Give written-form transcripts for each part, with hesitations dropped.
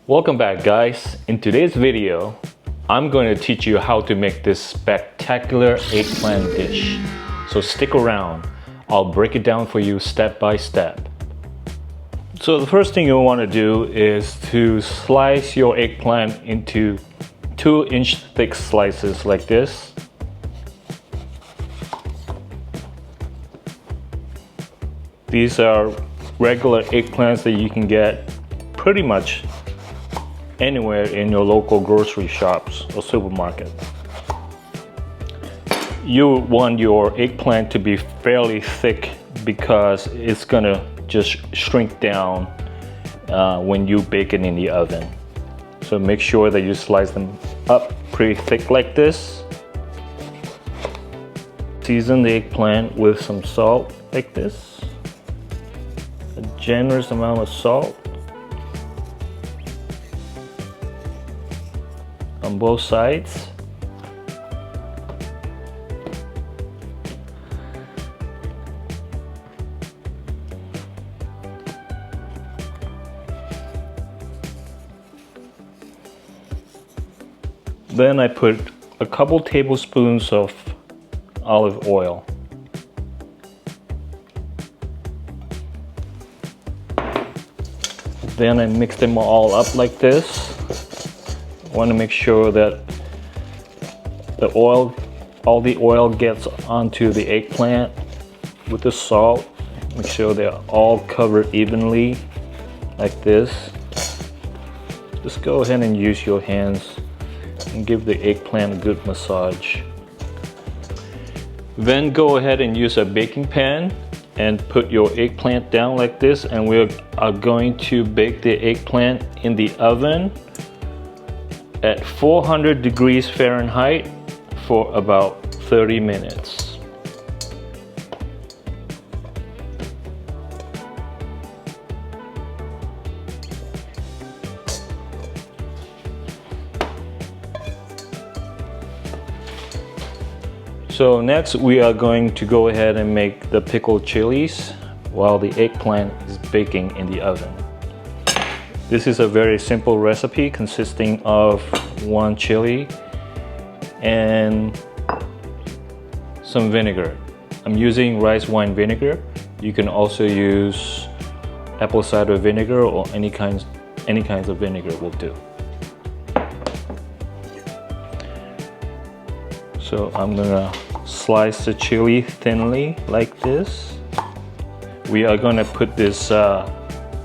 Welcome back, guys. In today's video, I'm going to teach you how to make this spectacular eggplant dish. So stick around. I'll break it down for you step by step. So the first thing you'll want to do is to slice your eggplant into 2-inch thick slices like this. These are regular eggplants that you can get pretty much anywhere in your local grocery shops or supermarket. You want your eggplant to be fairly thick because it's gonna just shrink down when you bake it in the oven. So make sure that you slice them up pretty thick like this. Season the eggplant with some salt like this. A generous amount of salt on both sides. Then I put a couple tablespoons of olive oil. Then I mix them all up like this. I want to make sure that all the oil gets onto the eggplant with the salt. Make sure they're all covered evenly like this. Just go ahead and use your hands and give the eggplant a good massage. Then go ahead and use a baking pan and put your eggplant down like this, and we are going to bake the eggplant in the oven at 400 degrees Fahrenheit for about 30 minutes. So next we are going to go ahead and make the pickled chilies while the eggplant is baking in the oven. This is a very simple recipe consisting of 1 chili and some vinegar. I'm using rice wine vinegar. You can also use apple cider vinegar or any kinds of vinegar will do. So I'm gonna slice the chili thinly like this. We are gonna put this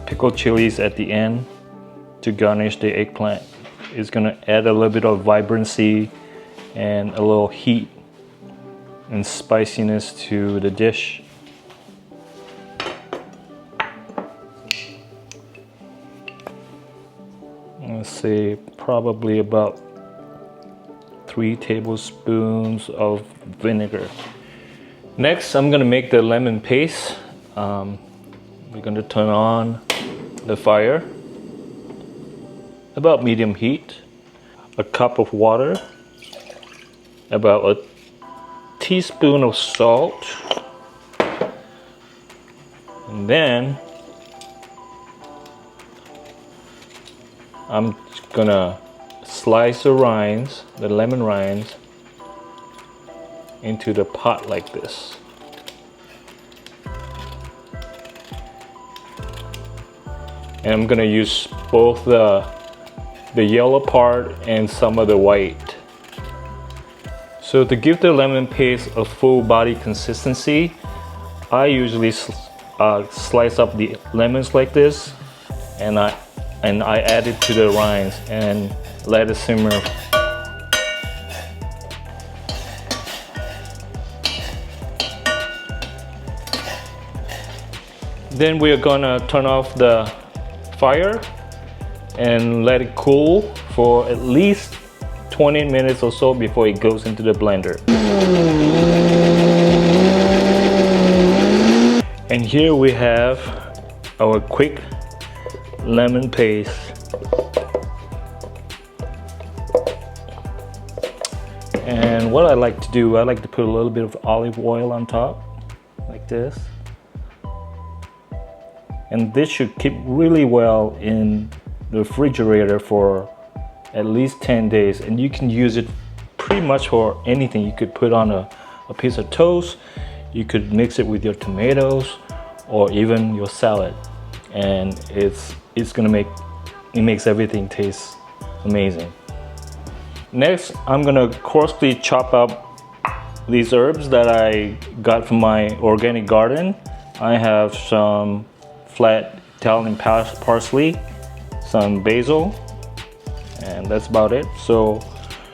pickled chilies at the end to garnish the eggplant. It's gonna add a little bit of vibrancy and a little heat and spiciness to the dish. Let's say probably about 3 tablespoons of vinegar. Next, I'm gonna make the lemon paste. We're gonna turn on the fire, about medium heat, a cup of water, about a teaspoon of salt, and then I'm gonna slice the rinds, the lemon rinds, into the pot like this. And I'm gonna use both the yellow part and some of the white. So to give the lemon paste a full body consistency, I usually slice up the lemons like this, and I add it to the rinds and let it simmer. Then we are gonna turn off the fire and let it cool for at least 20 minutes or so before it goes into the blender. And here we have our quick lemon paste. And what I like to do, I like to put a little bit of olive oil on top, like this. And this should keep really well in the refrigerator for at least 10 days, and you can use it pretty much for anything. You could put on a piece of toast, you could mix it with your tomatoes or even your salad, and it's gonna makes everything taste amazing. Next, I'm gonna coarsely chop up these herbs that I got from my organic garden. I have some flat Italian parsley, some basil, and that's about it. So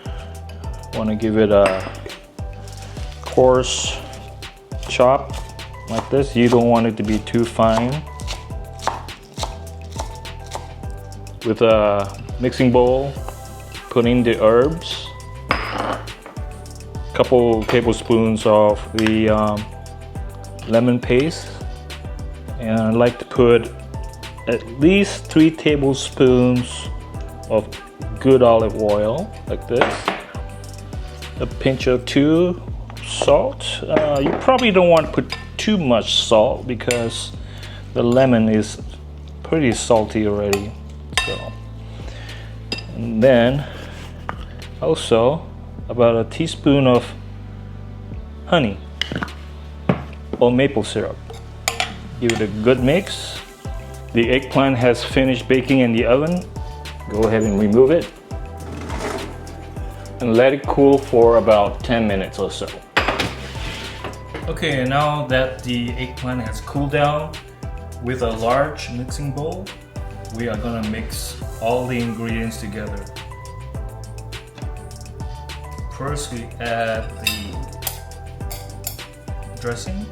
I want to give it a coarse chop like this. You don't want it to be too fine. With a mixing bowl, put in the herbs, couple tablespoons of the lemon paste, and I like to put at least 3 tablespoons of good olive oil like this, a pinch or 2 salt. You probably don't want to put too much salt because the lemon is pretty salty already. So, and then also about a teaspoon of honey or maple syrup. Give it a good mix. The eggplant has finished baking in the oven. Go ahead and remove it and let it cool for about 10 minutes or so. Okay, and now that the eggplant has cooled down, with a large mixing bowl, we are gonna mix all the ingredients together. First, we add the dressing.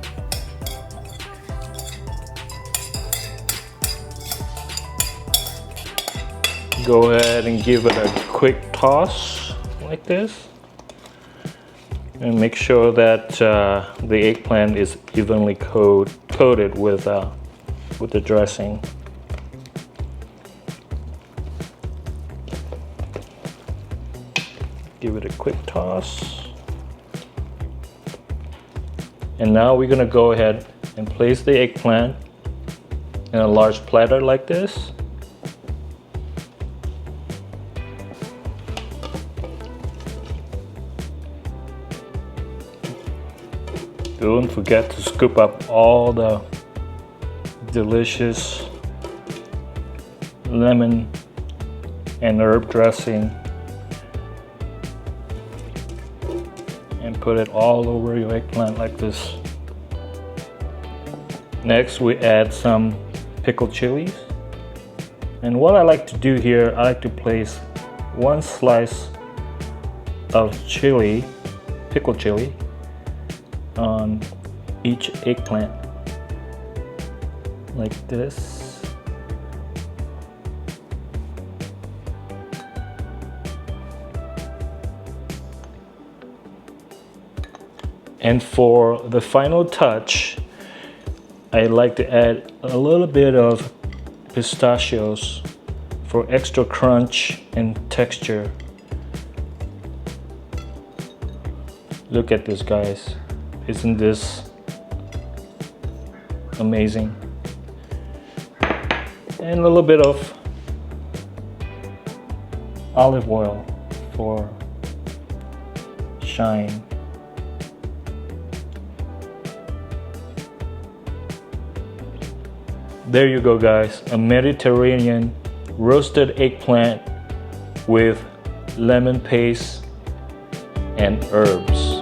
Go ahead and give it a quick toss like this, and make sure that the eggplant is evenly coated with the dressing. Give it a quick toss. And now we're gonna go ahead and place the eggplant in a large platter like this. Don't forget to scoop up all the delicious lemon and herb dressing and put it all over your eggplant like this. Next, we add some pickled chilies. And what I like to do here, I like to place 1 slice of chili, pickled chili, on each eggplant like this. And for the final touch, I like to add a little bit of pistachios for extra crunch and texture. Look at this, guys. Isn't this amazing? And a little bit of olive oil for shine. There you go, guys, a Mediterranean roasted eggplant with lemon paste and herbs.